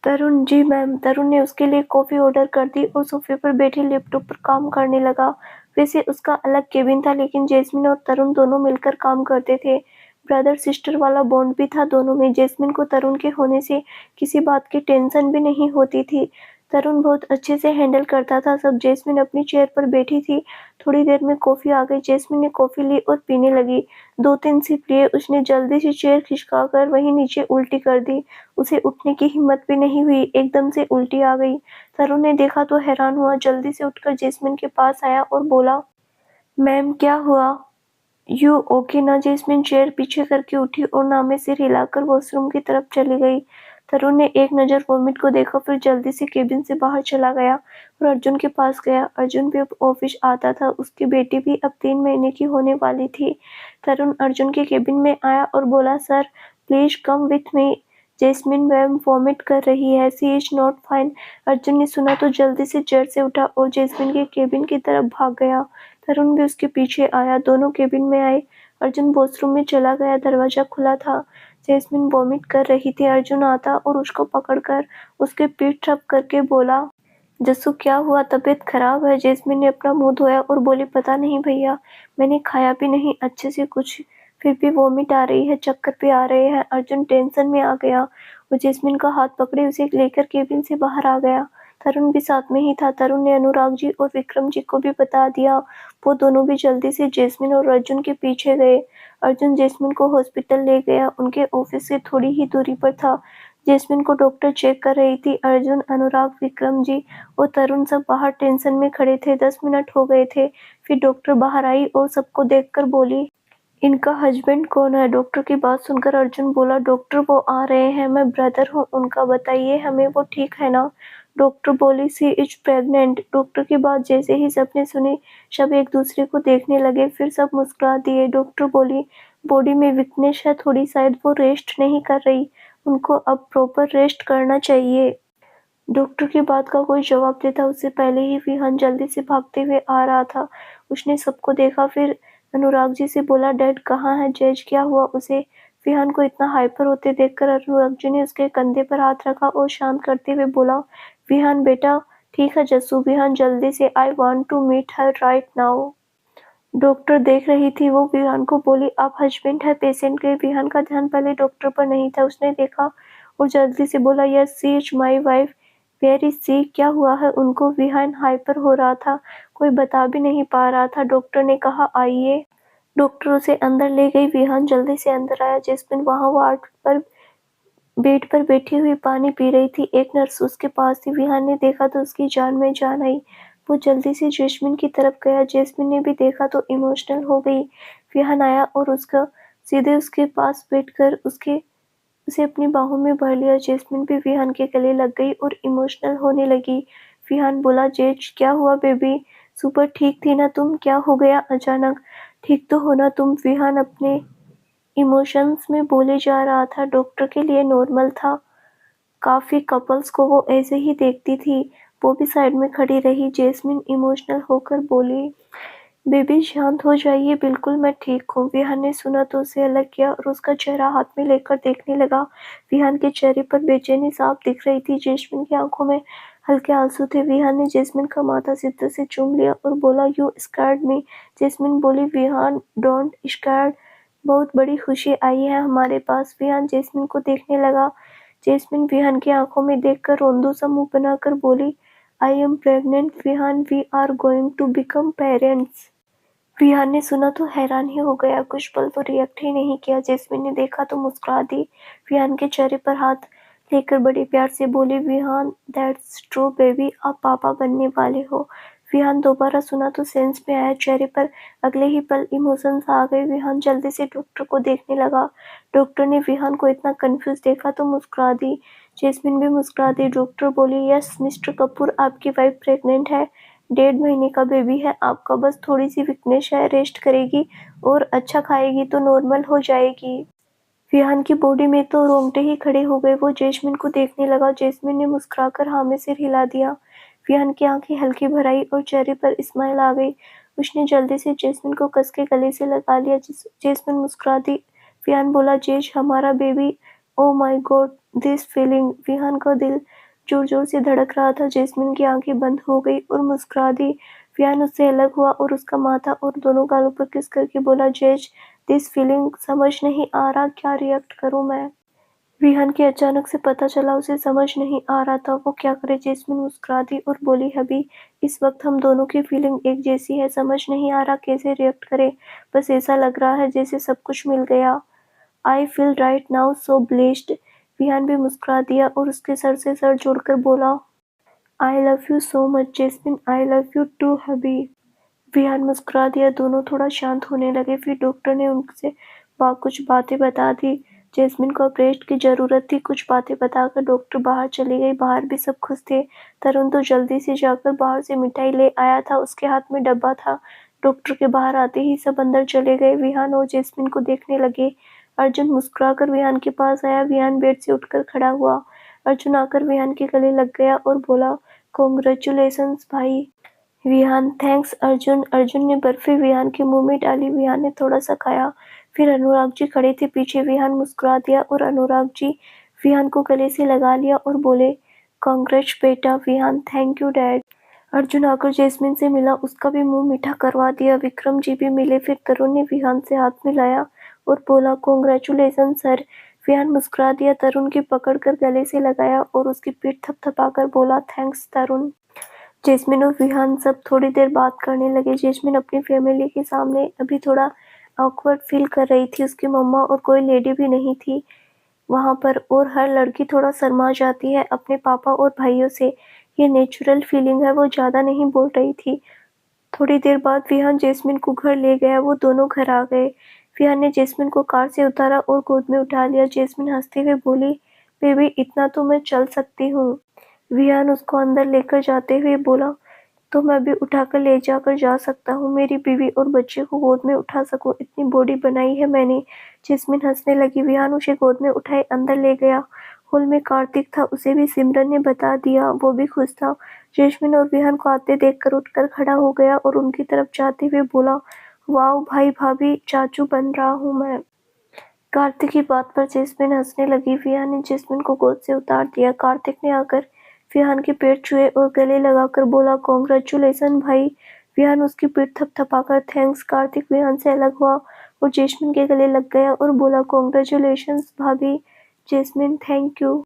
तरुण, जी मैम। तरुण ने उसके लिए कॉफी ऑर्डर कर दी और सोफे पर बैठे लैपटॉप पर काम करने लगा। वैसे उसका अलग केबिन था, लेकिन जैस्मिन और तरुण दोनों मिलकर काम करते थे। ब्रदर सिस्टर वाला बॉन्ड भी था दोनों में। जैस्मिन को तरुण के होने से किसी बात की टेंशन भी नहीं होती थी। तरुण बहुत अच्छे से हैंडल करता था सब। जैस्मिन अपनी चेयर पर बैठी थी। थोड़ी देर में कॉफी आ गई। जैस्मिन ने कॉफी ली और पीने लगी। 2-3 सिप लिए उसने जल्दी से चेयर खिसकाकर वहीं नीचे उल्टी कर दी। उसे उठने की हिम्मत भी नहीं हुई, एकदम से उल्टी आ गई। तरुण ने देखा तो हैरान हुआ। जल्दी से उठकर जैस्मिन के पास आया और बोला, मैम क्या हुआ? यू ओके ना? जैस्मिन चेयर पीछे करके उठी और नामे सिर हिलाकर वॉशरूम की तरफ चली गई। तरुण ने एक नजर वॉमिट को देखा, फिर जल्दी से केबिन से बाहर चला गया और अर्जुन के पास गया। अर्जुन भी अब ऑफिस आता था। उसकी बेटी भी अब 3 महीने की होने वाली थी। तरुण अर्जुन के केबिन में आया और बोला, sir please come with me. Jasmine ma'am vomit कर रही है, she is not fine. Arjun ने सुना तो जल्दी से चेयर से उठा और जैस्मिन के केबिन की तरफ भाग गया। तरुण भी उसके पीछे आया। दोनों केबिन में आए। अर्जुन वॉशरूम में चला गया। दरवाजा खुला था। जैस्मिन वॉमिट कर रही थी। अर्जुन आता और उसको पकड़कर उसके पीठ ठप करके बोला, जस्सू क्या हुआ, तबीयत खराब है? जैस्मिन ने अपना मुंह धोया और बोली, पता नहीं भैया, मैंने खाया भी नहीं अच्छे से कुछ। फिर भी वॉमिट आ रही है, चक्कर भी आ रहे हैं। अर्जुन टेंशन में आ गया। वो जैस्मिन का हाथ पकड़े उसे लेकर केबिन से बाहर आ गया। तरुण भी साथ में ही था। तरुण ने अनुराग जी और विक्रम जी को भी बता दिया। वो दोनों भी जल्दी से जैस्मिन और अर्जुन के पीछे गए। अर्जुन जैस्मिन को हॉस्पिटल ले गया। उनके ऑफिस से थोड़ी ही दूरी पर था। जैस्मिन को डॉक्टर चेक कर रही थी। अर्जुन, अनुराग, विक्रम जी और तरुण सब बाहर टेंशन में खड़े थे। 10 मिनट हो गए थे। फिर डॉक्टर बाहर आई और सबको देखकर बोली, इनका हस्बैंड कौन है? डॉक्टर की बात सुनकर अर्जुन बोला, डॉक्टर वो आ रहे हैं, मैं ब्रदर हूँ उनका, बताइए हमें वो ठीक है ना? डॉक्टर बोली, सी इज प्रेग्नेंट। डॉक्टर की बात जैसे ही सबने सुनी, सब एक दूसरे को देखने लगे, फिर सब मुस्कुरा दिए। डॉक्टर बोली, बॉडी में वीकनेस है थोड़ी, शायद वो रेस्ट नहीं कर रही, उनको अब प्रॉपर रेस्ट करना चाहिए। डॉक्टर की बात का कोई जवाब देता उससे पहले ही विहान जल्दी से भागते हुए आ रहा था। उसने सबको देखा, फिर अनुराग जी से बोला, डैड कहाँ है? जैज क्या हुआ उसे? विहान को इतना हाइपर होते देखकर अनुराग जी ने उसके कंधे पर हाथ रखा और शांत करते हुए बोला, विहान बेटा ठीक है जस्सू। विहान जल्दी से, I want to meet her right now. Doctor देख रही थी। वो विहान को बोली, आप हस्बैंड है पेशेंट के? विहान का ध्यान पहले डॉक्टर पर नहीं था। उसने देखा और जल्दी से बोला, yes she is my wife. Where is she? क्या हुआ है उनको? विहान हाइपर हो रहा था, कोई बता भी नहीं पा रहा था। डॉक्टर ने कहा, आइए। डॉक्टर उसे अंदर ले गई। विहान जल्दी से अंदर आया। जैस्मिन वहां वार्ड पर बेड पर बैठी हुई पानी पी रही थी। एक नर्स उसके पास थी। विहान ने देखा तो उसकी जान में जान आई। वो जल्दी से जैस्मिन की तरफ गया। जैस्मिन ने भी देखा तो इमोशनल हो गई। विहान आया और उसका सीधे उसके पास बैठकर उसे अपनी बाहों में भर लिया। जैस्मिन भी विहान के गले लग गई और इमोशनल होने लगी। विहान बोला, जेज क्या हुआ बेबी? सुपर ठीक थी ना तुम? क्या हो गया अचानक? ठीक तो हो ना तुम? विहान अपने इमोशंस में बोले जा रहा था। डॉक्टर के लिए नॉर्मल था। काफी कपल्स को वो ऐसे ही देखती थी। वो भी साइड में खड़ी रही। जैस्मिन इमोशनल होकर बोली, बेबी शांत हो जाइए, बिल्कुल मैं ठीक हूँ। विहान ने सुना तो उसे अलग किया और उसका चेहरा हाथ में लेकर देखने लगा। विहान के चेहरे पर बेचैनी साफ दिख रही थी। जैस्मिन की आंखों में हल्के आंसू थे। विहान ने जैस्मिन का माथा सीधे से चूम लिया और बोला, यू स्कैर्ड मी। जैस्मिन बोली, विहान डोंट स्कैर्ड, बहुत बड़ी खुशी आई है हमारे पास। विहान जैस्मिन को देखने लगा। जैस्मिन विहान की आंखों में देखकर रोंदू सा मुंह बनाकर बोली, I am pregnant Vihaan, we are going to become parents. Vihaan ने सुना तो हैरान ही हो गया। कुछ पल तो रिएक्ट ही नहीं किया। जैस्मिन ने देखा तो मुस्कुरा दी। विहान के चेहरे पर हाथ लेकर बड़े प्यार से बोली, विहान दैट्स ट्रू बेबी, आप पापा बनने वाले हो। विहान दोबारा सुना तो सेंस में आया। चेहरे पर अगले ही पल इमोशंस आ गए। विहान जल्दी से डॉक्टर को देखने लगा। डॉक्टर ने विहान को इतना कंफ्यूज देखा तो मुस्कुरा दी। जैस्मिन भी मुस्कुरा दी। डॉक्टर बोली, यस मिस्टर कपूर, आपकी वाइफ प्रेग्नेंट है, 1.5 महीने का बेबी है आपका, बस थोड़ी सी वीकनेस है, रेस्ट करेगी और अच्छा खाएगी तो नॉर्मल हो जाएगी। विहान की बॉडी में तो रोंगटे ही खड़े हो गए। वो जैस्मिन को देखने लगा। जैस्मिन ने मुस्कुराकर हाँ में सिर हिला दिया। विहान की आंखें हल्की भर आई और चेहरे पर स्माइल आ गई। उसने जल्दी से जैस्मिन को कस के गले से लगा लिया। जैस्मिन मुस्कुरा दी। विहान बोला, जेज हमारा baby, oh my God this feeling. Vihaan का दिल जोर जोर से धड़क रहा था। जैस्मिन की आंखें बंद हो गई और मुस्कुरा दी। विहान उससे अलग हुआ और उसका माथा और दोनों गालों पर किस करके बोला, जेज दिस फीलिंग, समझ नहीं आ रहा क्या रिएक्ट करूं मैं। विहान के अचानक से पता चला उसे समझ नहीं आ रहा था वो क्या करे। जैस्मिन मुस्कुरा दी और बोली, हबी इस वक्त हम दोनों की फीलिंग एक जैसी है, समझ नहीं आ रहा कैसे रिएक्ट करे, बस ऐसा लग रहा है जैसे सब कुछ मिल गया। I feel right now so blessed. Vihaan भी मुस्कुरा दिया और उसके सर से सर जोड़कर बोला, I love you so much Jasmine, I love you too hubby. Vihaan मुस्कुरा दिया। दोनों थोड़ा शांत होने लगे। फिर डॉक्टर ने उनसे कुछ बातें बता दी। जैस्मिन को अब रेस्ट की जरूरत थी। कुछ बातें बताकर डॉक्टर बाहर चली गई। बाहर भी सब खुश थे। तरुण तो जल्दी से जाकर बाहर से मिठाई ले आया था। उसके हाथ में डब्बा था। डॉक्टर के बाहर आते ही सब अंदर चले गए। विहान और जैस्मिन को देखने लगे। अर्जुन मुस्कुराकर विहान के पास आया। विहान बेड से उठकर खड़ा हुआ। अर्जुन आकर विहान के गले लग गया और बोला, कॉन्ग्रेचुलेशंस भाई। विहान, थैंक्स अर्जुन। अर्जुन ने बर्फी विहान के मुंह में डाली। विहान ने थोड़ा सा खाया। फिर अनुराग जी खड़े थे पीछे। विहान मुस्कुरा दिया और अनुराग जी विहान को गले से लगा लिया और बोले, कांग्रेच बेटा। Vihaan, thank you dad. Arjun आकर जैस्मिन से मिला। उसका भी मुंह मीठा करवा दिया। विक्रम जी भी मिले। फिर तरुण ने विहान से हाथ मिलाया और बोला, "कांग्रेचुलेशन सर।" विहान मुस्कुरा दिया, तरुण की पकड़कर गले से लगाया और उसकी पीठ थपथपाकर बोला, "थैंक्स तरुण।" जेस्मिन और विहान सब थोड़ी देर बात करने लगे। जेस्मिन अपनी फैमिली के सामने अभी थोड़ा ऑकवर्ड फील कर रही थी। उसकी मम्मा और कोई लेडी भी नहीं थी वहाँ पर, और हर लड़की थोड़ा शर्मा जाती है अपने पापा और भाइयों से। ये नेचुरल फीलिंग है। वो ज़्यादा नहीं बोल रही थी। थोड़ी देर बाद विहान जेस्मिन को घर ले गया। वो दोनों घर आ गए। विहान ने जेस्मिन को कार से उतारा और गोद में उठा लिया। जेस्मिन हंसते हुए बोली, "बेबी, इतना तो मैं चल सकती हूँ।" विहान उसको अंदर लेकर जाते हुए बोला, "तो मैं भी उठाकर ले जाकर जा सकता हूँ। मेरी बीवी और बच्चे को गोद में उठा सकूँ, इतनी बॉडी बनाई है मैंने।" जेस्मिन हंसने लगी। विहान उसे गोद में उठाए अंदर ले गया। हॉल में कार्तिक था। उसे भी सिमरन ने बता दिया। वो भी खुश था। जेस्मिन और विहान को आते देखकर उठकर खड़ा हो गया और उनकी तरफ जाते हुए बोला, "वाओ भाई भाभी, चाचू बन रहा हूँ मैं।" कार्तिक की बात पर जेस्मिन हंसने लगी। विहान ने जेस्मिन को गोद से उतार दिया। कार्तिक ने आकर विहान के पेट छुए और गले लगाकर बोला, "कांग्रेचुलेशन भाई।" विहान उसकी पीठ थपथपाकर, "थैंक्स।" कार्तिक विहान से अलग हुआ और जेस्मिन के गले लग गया और बोला, "कांग्रेचुलेशंस भाभी।" Jasmine, "thank you."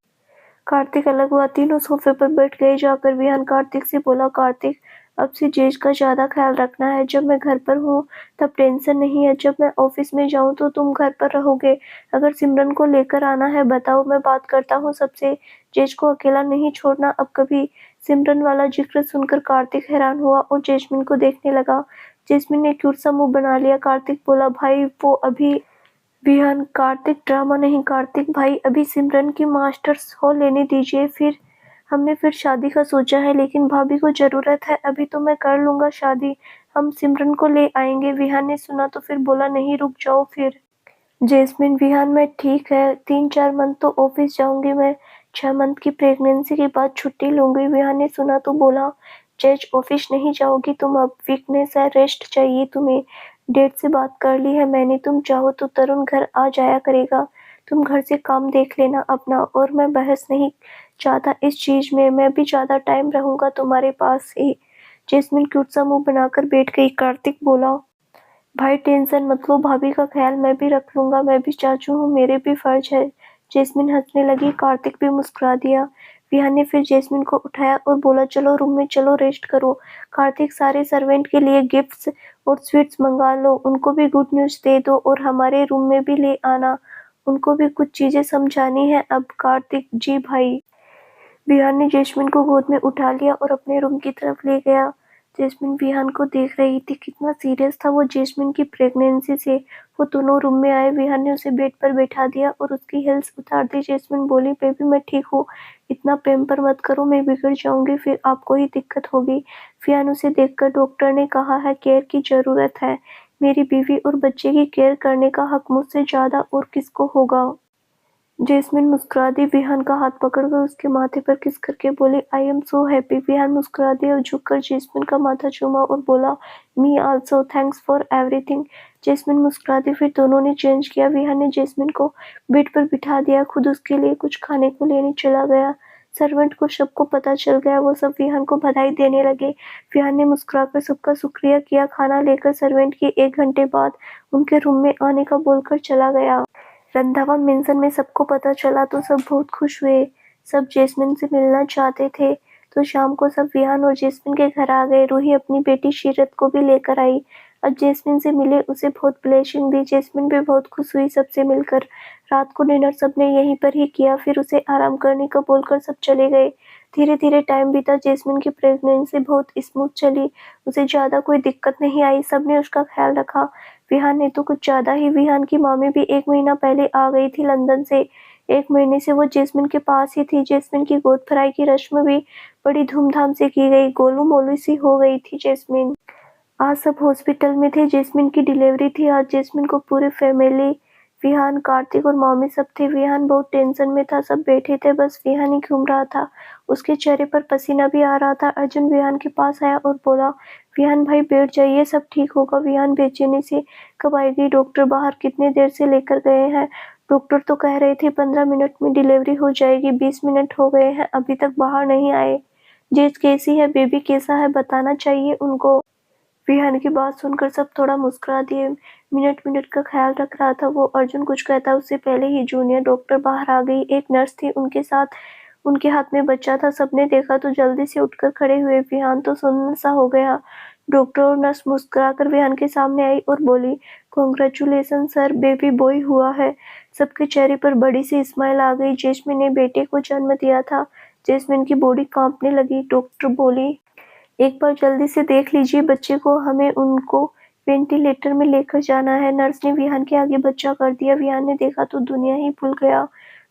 कार्तिक अलग हुआ। तीनों सोफे पर बैठ गए। जाकर विहान कार्तिक से बोला, "कार्तिक, अब से जेज का ज्यादा ख्याल रखना है। जब मैं घर पर हूँ तब टेंशन नहीं है। जब मैं ऑफिस में जाऊँ तो तुम घर पर रहोगे। अगर सिमरन को लेकर आना है बताओ, मैं बात करता हूँ सबसे। जेज को अकेला नहीं छोड़ना अब कभी।" सिमरन वाला जिक्र सुनकर कार्तिक हैरान हुआ और जेस्मिन को देखने लगा। जेस्मिन ने क्यूट सा मुंह बना लिया। कार्तिक बोला, "भाई वो अभी।" विहान, "कार्तिक, ड्रामा नहीं कार्तिक भाई, अभी सिमरन की मास्टर्स हो लेने दीजिए, फिर हमने फिर शादी का सोचा है, लेकिन भाभी को जरूरत है। अभी तो मैं कर लूंगा शादी, हम सिमरन को ले आएंगे।" विहान ने सुना तो फिर बोला, "नहीं रुक जाओ फिर।" जेस्मिन, विहान, मैं ठीक है, 3-4 मंथ तो ऑफिस जाऊंगी मैं, 6 मंथ की प्रेगनेंसी के बाद छुट्टी लूंगी। विहान ने सुना तो बोला, "जेज ऑफिस नहीं जाओगी तुम अब, वीकनेस है, रेस्ट चाहिए तुम्हें। डेट से बात कर ली है मैंने, तुम चाहो तो तरुण घर आ जाया करेगा, तुम घर से काम देख लेना अपना, और मैं बहस नहीं चाहता इस चीज में, मैं भी ज्यादा टाइम रहूंगा तुम्हारे पास ही।" जेस्मिन क्यूट सा मुंह बनाकर बैठ गई। कार्तिक बोला, "भाई टेंशन मत लो, भाभी का ख्याल मैं भी रख लूंगा, मैं भी चाचू हूँ, मेरे भी फर्ज है।" जेस्मिन हंसने लगी। कार्तिक भी मुस्कुरा दिया। विहान ने फिर जेस्मिन को उठाया और बोला, "चलो रूम में चलो, रेस्ट करो। कार्तिक, सारे सर्वेंट के लिए गिफ्ट्स और स्वीट्स मंगा लो, उनको भी गुड न्यूज दे दो, और हमारे रूम में भी ले आना, उनको भी कुछ चीजें समझानी है अब।" कार्तिक, "जी भाई।" विहान ने जेस्मिन को गोद में उठा लिया और अपने रूम की तरफ ले गया। जेस्मिन विहान को देख रही थी, कितना सीरियस था वो जेस्मिन की प्रेगनेंसी से। वो दोनों रूम में आए। विहान ने उसे बेड पर बैठा दिया और उसकी हील्स उतार दी। जेस्मिन बोली, "बेबी मैं ठीक हूँ, इतना पैम्पर मत करो, मैं बिगड़ जाऊंगी, फिर आपको ही दिक्कत होगी।" विहान उसे देखकर, "डॉक्टर ने कहा है केयर की जरूरत है, मेरी बीवी और बच्चे की केयर करने का हक मुझसे ज्यादा और किसको होगा।" जेस्मिन मुस्कुरा दी। विहान का हाथ पकड़कर उसके माथे पर किस करके बोली, "I am so happy." Vihaan मुस्कुरा दिया और झुककर जेस्मिन का माथा चूमा और बोला, "me also, thanks for everything." Jasmine मुस्कुरा दी। फिर दोनों ने चेंज किया। विहान ने जेस्मिन को बेड पर बिठा दिया, खुद उसके लिए कुछ खाने को लेने चला गया। सर्वेंट को सबको पता चल गया। वो सब विहान को बधाई देने लगे। विहान ने मुस्कुराकर सबका शुक्रिया किया। खाना लेकर सर्वेंट के 1 घंटे बाद उनके रूम में आने का बोलकर चला गया। रंधावा मेंशन में सबको पता चला तो सब बहुत खुश हुए। सब जेस्मिन से मिलना चाहते थे। तो शाम को सब विहान और जेस्मिन के घर आ गए। रूही अपनी बेटी शीरत को भी लेकर आई। अब जेस्मिन से मिले, उसे बहुत ब्लेसिंग दी। जेस्मिन भी बहुत खुश हुई सबसे मिलकर। रात को डिनर सबने यहीं पर ही किया। फिर उसे आराम करने को बोलकर सब चले गए। धीरे धीरे टाइम बीता। जेस्मिन की प्रेगनेंसी बहुत स्मूथ चली। उसे ज्यादा कोई दिक्कत नहीं आई। सबने उसका ख्याल रखा। विहान ने तो कुछ ज्यादा ही। विहान की मम्मी भी 1 महीना पहले आ गई थी लंदन से। 1 महीने से वो जेस्मिन के पास ही थी। जेस्मिन की गोद भराई की रस्म भी बड़ी धूमधाम से की गई। गोलू मोलू सी हो गई थी जेस्मिन। आज सब हॉस्पिटल में थे। जेस्मिन की डिलीवरी थी आज। जेस्मिन को पूरी फैमिली, विहान, कार्तिक और मम्मी सब थे। विहान बहुत टेंशन में था। सब बैठे थे, बस विहान ही घूम रहा था। उसके चेहरे पर पसीना भी आ रहा था। अर्जुन विहान के पास आया और बोला, "विहान भाई बैठ जाइए, सब ठीक होगा।" विहान बेचैनी से, "कब आएगी डॉक्टर? बाहर कितने देर से लेकर गए हैं? डॉक्टर तो कह रहे थे 15 मिनट में डिलीवरी हो जाएगी, 20 मिनट हो गए हैं, अभी तक बाहर नहीं आए। जेज कैसी है? बेबी कैसा है? बताना चाहिए उनको।" विहान की बात सुनकर सब थोड़ा मुस्कुरा दिए। मिनट-मिनट का ख्याल रख रहा था वो। अर्जुन कुछ कहता उससे पहले ही जूनियर डॉक्टर बाहर आ गई। एक नर्स थी उनके साथ, उनके हाथ में बच्चा था। सबने देखा तो जल्दी से उठकर खड़े हुए। विहान तो सुन्न-सा हो गया। डॉक्टर और नर्स मुस्कुराकर विहान के सामने आई और बोली, "कांग्रेचुलेशन सर, बेबी बॉय हुआ है।" सबके चेहरे पर बड़ी सी स्माइल आ गई। जैस्मिन ने बेटे को जन्म दिया था। जैस्मिन की बॉडी कांपने लगी। डॉक्टर बोली, "एक बार जल्दी से देख लीजिए बच्चे को, हमें उनको वेंटिलेटर में लेकर जाना है।" नर्स ने विहान के आगे बच्चा कर दिया। विहान ने देखा तो दुनिया ही भूल गया।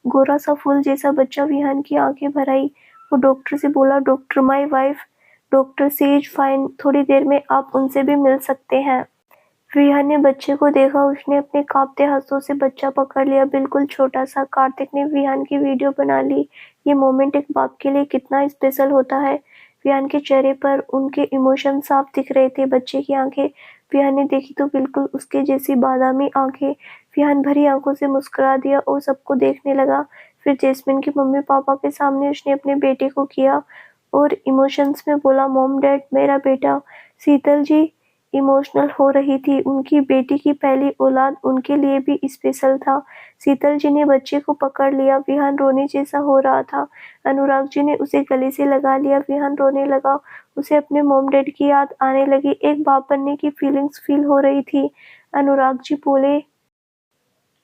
गोरा सा फूल जैसा बच्चा। विहान की आंखें भर आई। वो डॉक्टर से बोला, "doctor, my wife, doctor she is fine, थोड़ी देर में आप उनसे भी मिल सकते हैं।" विहान ने बच्चे को देखा। उसने अपने कांपते हाथों से बच्चा पकड़ लिया, बिल्कुल छोटा सा। कार्तिक ने विहान की वीडियो बना ली। ये मोमेंट एक बाप के लिए कितना स्पेशल होता है। विहान के चेहरे पर उनके इमोशन साफ दिख रहे थे। बच्चे की आंखें विहान ने देखी तो बिल्कुल उसके जैसी बादामी आंखें। विहान भरी आंखों से मुस्कुरा दिया और सबको देखने लगा। फिर जैस्मिन के मम्मी पापा के सामने उसने अपने बेटे को किया और इमोशंस में बोला, "मॉम डैड, मेरा बेटा।" शीतल जी इमोशनल हो रही थी। उनकी बेटी की पहली औलाद उनके लिए भी स्पेशल था। शीतल जी ने बच्चे को पकड़ लिया। विहान रोने जैसा हो रहा था। अनुराग जी ने उसे गले से लगा लिया। विहान रोने लगा। उसे अपने मॉम डैड की याद आने लगी। एक बाप बनने की फीलिंग्स फील हो रही थी। अनुराग जी बोले,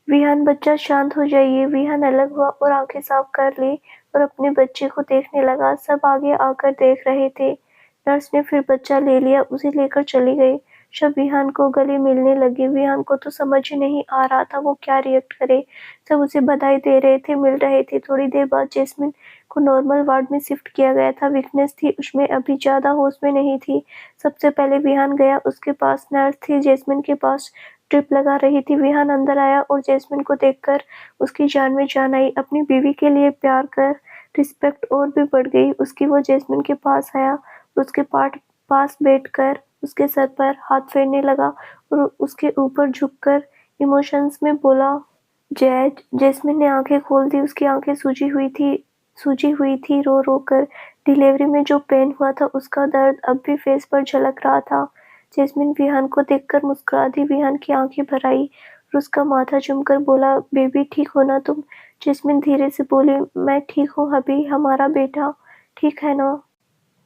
"विहान बच्चा, शांत हो जाइए।" विहान अलग हुआ और आंखें साफ कर ली और अपने बच्चे को देखने लगा। सब आगे आकर देख रहे थे। नर्स ने फिर बच्चा ले लिया, उसे लेकर चली गई। सब विहान को गले मिलने लगे। विहान को तो समझ ही नहीं आ रहा था वो क्या रिएक्ट करे। सब उसे बधाई दे रहे थे, मिल रहे थे। थोड़ी देर बाद जैस्मिन को नॉर्मल वार्ड में शिफ्ट किया गया था। वीकनेस थी उसमें, अभी ज्यादा होश में नहीं थी। सबसे पहले विहान गया उसके पास। नर्स थी जैस्मिन के पास, ड्रिप लगा रही थी। विहान अंदर आया और जैस्मिन को देखकर उसकी जान में जान आई। अपनी बीवी के लिए प्यार कर रिस्पेक्ट और भी बढ़ गई उसकी। वो जैस्मिन के पास आया और उसके पास बैठकर उसके सर पर हाथ फेरने लगा और उसके ऊपर झुककर इमोशंस में बोला, "जैज।" जैस्मिन ने आंखें खोल दी। उसकी आंखें सूजी हुई थी रो रो कर। डिलीवरी में जो पेन हुआ था उसका दर्द अब भी फेस पर झलक रहा था। जैस्मिन विहान को देखकर मुस्कुरा दी। विहान की आंखें भर आई और उसका माथा चूमकर बोला, "बेबी, ठीक हो ना तुम?" जैस्मिन धीरे से बोली, "मैं ठीक हूँ हबी, हमारा बेटा ठीक है ना?"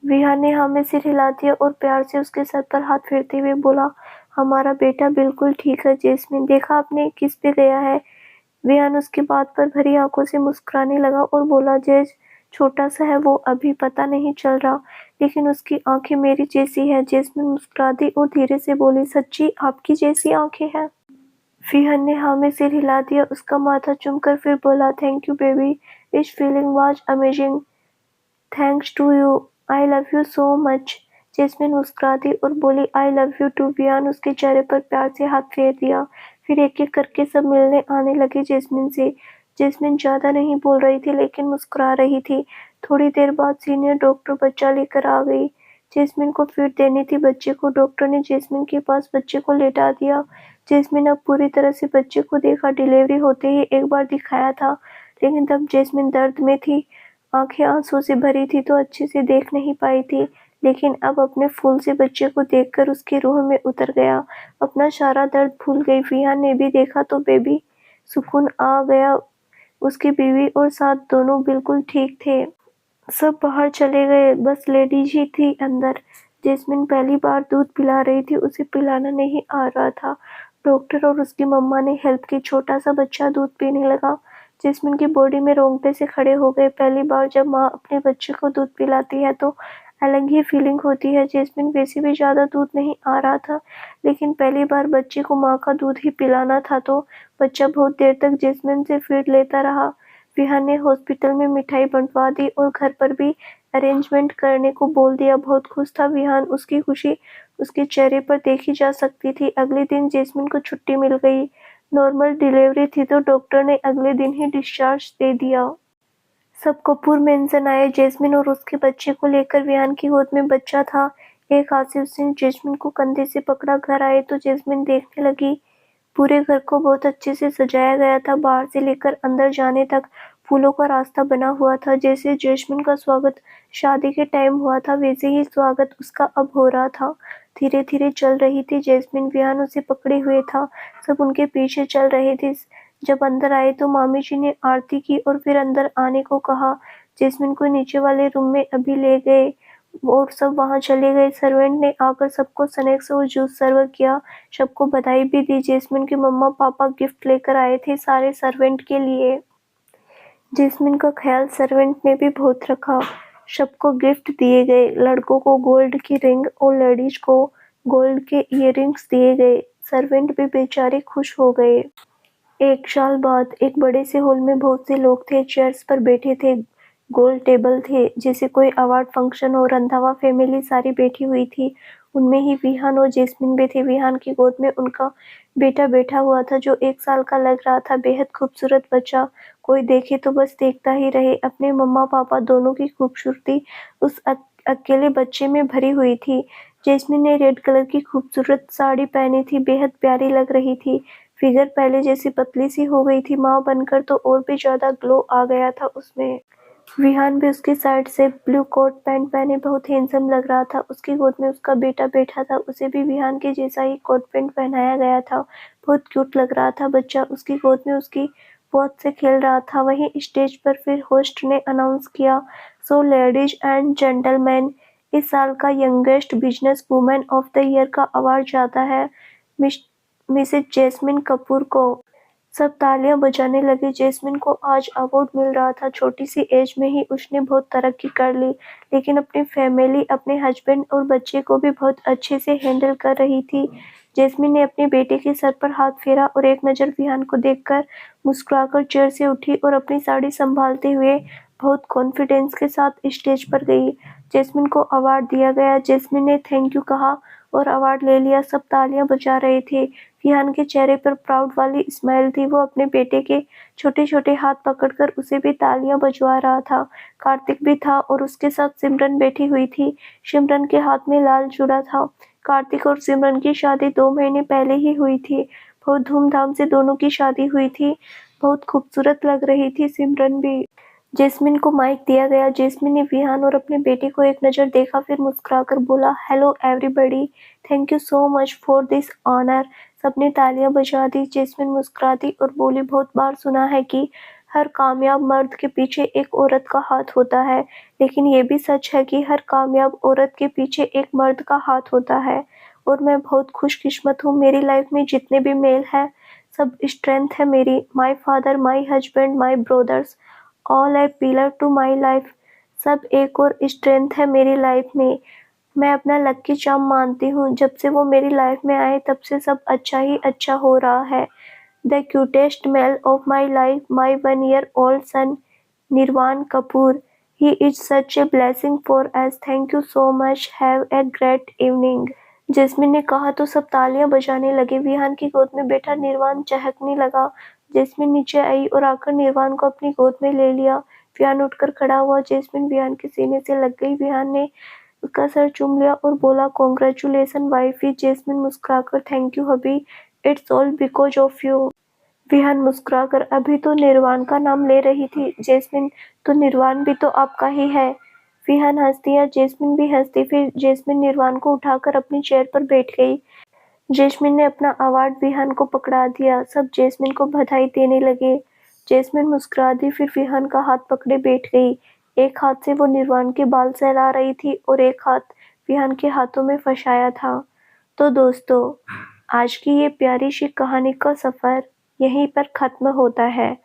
विहान ने हाँ में सिर हिला दिया और प्यार से उसके सर पर हाथ फेरते हुए बोला, "हमारा बेटा बिल्कुल ठीक है जैस्मिन, देखा आपने किस पे गया है?" विहान उसकी बात पर भरी आंखों से मुस्कुराने लगा और बोला, "जैज छोटा सा है वो, अभी पता नहीं चल रहा, लेकिन उसकी आंखें मेरी जैसी है।" जैस्मिन मुस्कुरा दी और धीरे से बोली, "सच्ची आपकी जैसी आंखें हैं?" विहान ने हाँ में सिर हिला दिया। उसका माथा चूमकर फिर बोला, "थैंक यू बेबी, इस feeling was amazing. Thanks to you, I love you so much." Jasmine मुस्कुरा दी और बोली, "I love you too." Vihaan उसके चेहरे पर प्यार से हाथ फेर दिया। फिर एक-एक करके सब मिलने आने लगे जैस्मिन से। जैस्मिन ज्यादा नहीं बोल रही थी लेकिन मुस्कुरा रही थी। थोड़ी देर बाद सीनियर डॉक्टर बच्चा लेकर आ गई। जैस्मिन को फीड देनी थी बच्चे को। डॉक्टर ने जैस्मिन के पास बच्चे को लेटा दिया। जैस्मिन अब पूरी तरह से बच्चे को देखा। डिलीवरी होते ही एक बार दिखाया था, लेकिन तब जैस्मिन दर्द में थी। आंखें आंसू से भरी थी तो अच्छे से देख नहीं पाई थी, लेकिन अब अपने फूल से बच्चे को देखकर उसकी रूह में उतर गया। अपना सारा दर्द भूल गई। विहान ने भी देखा तो बेबी सुकून आ गया। उसकी बीवी और साथ दोनों बिल्कुल ठीक थे। सब बाहर चले गए, बस लेडीज ही थी अंदर। जैस्मिन पहली बार दूध पिला रही थी, उसे पिलाना नहीं आ रहा था। डॉक्टर और उसकी मम्मा ने हेल्प की। छोटा सा बच्चा दूध पीने लगा। जैस्मिन की बॉडी में रोंगटे से खड़े हो गए। पहली बार जब माँ अपने बच्चे को दूध पिलाती है तो अलग ही फीलिंग होती है। जैस्मिन वैसे भी ज्यादा दूध नहीं आ रहा था, लेकिन पहली बार बच्चे को माँ का दूध ही पिलाना था तो बच्चा बहुत देर तक जैस्मिन से फीड लेता रहा। विहान ने हॉस्पिटल में मिठाई बंटवा दी और घर पर भी अरेंजमेंट करने को बोल दिया। बहुत खुश था विहान। उसकी खुशी उसके चेहरे पर देखी जा सकती थी। अगले दिन जैस्मिन को छुट्टी मिल गई। नॉर्मल डिलीवरी थी तो डॉक्टर ने अगले दिन ही डिस्चार्ज दे दिया। सब कपूर मेंशन आए। जैस्मिन और उसके बच्चे को लेकर। विहान की गोद में बच्चा था। एक हाथ से उसने जैस्मिन को कंधे से पकड़ा। घर आए तो जैस्मिन देखने लगी। पूरे घर को बहुत अच्छे से सजाया गया था। बाहर से लेकर अंदर जाने तक फूलों का रास्ता बना हुआ था। जैसे जैस्मिन का स्वागत शादी के टाइम हुआ था, वैसे ही स्वागत उसका अब हो रहा था। धीरे-धीरे चल रही थी। जैस्मिन विहान उसे पकड़े हुए था, सब उनके पीछे चल रहे थे। जब अंदर आए तो मामी जी ने आरती की और फिर अंदर आने को कहा। जैस्मिन को नीचे वाले रूम में अभी ले गए और सब वहाँ चले गए। सर्वेंट ने आकर सबको स्नैक्स और जूस सर्व किया, सबको बधाई भी दी। जैस्मिन के मम्मा-पापा गिफ्ट लेकर आए थे सारे सर्वेंट के लिए। जैस्मिन का ख्याल सर्वेंट ने भी बहुत रखा। सबको गिफ्ट दिए गए, लड़कों को गोल्ड की रिंग और लेडीज को गोल्ड के इयररिंग्स दिए गए। सर्वेंट भी बेचारे खुश हो गए। 1 साल बाद एक बड़े से हॉल में बहुत से लोग थे, चेयर्स पर बैठे थे, गोल टेबल थे, जैसे कोई अवार्ड फंक्शन हो। रंधावा फैमिली सारी बैठी हुई थी, उनमें ही विहान और जैस्मिन भी थे। विहान की गोद में उनका बेटा बैठा हुआ था जो 1 साल का लग रहा था, बेहद खूबसूरत बच्चा। कोई देखे तो बस देखता ही रहे। अपने मम्मा पापा दोनों की खूबसूरती उस अकेले बच्चे में भरी हुई थी। जैस्मिन ने रेड कलर की खूबसूरत साड़ी पहनी थी, बेहद प्यारी लग रही थी। फिगर पहले जैसी पतली सी हो गई थी, माँ बनकर तो और भी ज्यादा ग्लो आ गया था उसमें। विहान भी उसकी साइड से ब्लू कोट पैंट पहने बहुत हैंडसम लग रहा था। उसकी गोद में उसका बेटा बैठा था, उसे भी विहान के जैसा ही कोट पैंट पहनाया गया था। बहुत क्यूट लग रहा था बच्चा, उसकी गोद में उसकी पौध से खेल रहा था। वहीं स्टेज पर फिर होस्ट ने अनाउंस किया, सो लेडीज एंड जेंटलमैन, इस साल का youngest business women of the year का अवार्ड जाता है मिसेज जैस्मिन कपूर को। सब तालियां बजाने लगे। जैस्मिन को आज अवार्ड मिल रहा था। छोटी सी एज में ही उसने बहुत तरक्की कर ली, लेकिन अपनी फैमिली, अपने हस्बैंड और बच्चे को भी बहुत अच्छे से हैंडल कर रही थी। जैस्मिन ने अपने बेटे के सर पर हाथ फेरा और एक नज़र विहान को देखकर मुस्कुराकर चेयर से उठी और अपनी साड़ी संभालते हुए बहुत कॉन्फिडेंस के साथ स्टेज पर गई। जैस्मिन को अवार्ड दिया गया। जैस्मिन ने थैंक यू कहा और अवार्ड ले लिया। सब तालियां बजा रहे थे। विहान के चेहरे पर प्राउड वाली स्माइल थी। वो अपने बेटे के छोटे-छोटे हाथ पकड़कर उसे भी तालियां बजवा रहा था। कार्तिक भी था और उसके साथ सिमरन बैठी हुई थी। सिमरन के हाथ में लाल चूड़ा था। कार्तिक और सिमरन की शादी 2 महीने पहले ही हुई थी। बहुत धूमधाम से दोनों की शादी हुई थी। बहुत खूबसूरत लग रही थी सिमरन भी। जैस्मिन को माइक दिया गया। जैस्मिन ने विहान और अपने बेटे को एक नज़र देखा, फिर मुस्कुराकर बोला, hello everybody, thank you so much for this honour. सबने तालियां बजा दी। जैस्मिन मुस्कुरा दी और बोली, बहुत बार सुना है कि हर कामयाब मर्द के पीछे एक औरत का हाथ होता है, लेकिन ये भी सच है कि हर कामयाब औरत के पीछे एक मर्द का हाथ होता है। और मैं बहुत खुशकिस्मत हूँ। मेरी लाइफ में जितने भी मेल हैं, सब स्ट्रेंथ है मेरी। My father, my husband, my brothers, all a pillar to my life. सब एक और स्ट्रेंथ है मेरी लाइफ में। मैं अपना लकी चार्म मानती हूँ। जब से वो मेरी लाइफ में आए तब से सब अच्छा ही अच्छा हो रहा है। The cutest male of my life, my 1 year old son Nirvaan Kapoor. He is such a blessing for us. Thank you so much. Have a great evening. Jasmine ने कहा तो सब तालियां बजाने लगे। विहान की गोद में बैठा निर्वाण चहकने लगा। जैस्मिन नीचे आई और आकर निर्वाण को अपनी गोद में ले लिया। विहान उठकर खड़ा हुआ। जैस्मिन विहान के सीने से लग गई। विहान ने उसका सर चूम लिया और बोला, कॉन्ग्रेचुलेशन वाइफी। जैस्मिन मुस्कुराकर, thank you hubby, it's all because of you. Vihaan मुस्कुराकर, अभी तो निर्वाण का नाम ले रही थी जैस्मिन, तो निर्वाण भी तो आपका ही है। विहान हंस दिया, जैस्मिन भी हंस दी। फिर जैस्मिन निर्वाण को उठाकर अपनी चेयर पर बैठ गई। जैस्मिन ने अपना अवार्ड विहान को पकड़ा दिया। सब जैस्मिन को बधाई देने लगे। जैस्मिन मुस्कुरा दी, फिर विहान का हाथ पकड़े बैठ गई। एक हाथ से वो निर्वाण के बाल सहला रही थी और एक हाथ विहान के हाथों में फंसाया था। तो दोस्तों, आज की ये प्यारी सी कहानी का सफ़र यहीं पर ख़त्म होता है।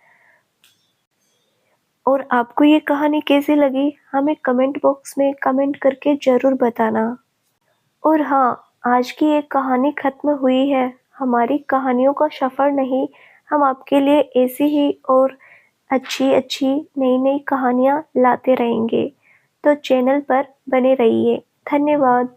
और आपको ये कहानी कैसी लगी, हमें कमेंट बॉक्स में कमेंट करके ज़रूर बताना। और हाँ, आज की ये कहानी ख़त्म हुई है। हमारी कहानियों का सफ़र नहीं, हम आपके लिए ऐसी ही और अच्छी-अच्छी नई-नई कहानियाँ लाते रहेंगे। तो चैनल पर बने रहिए। धन्यवाद।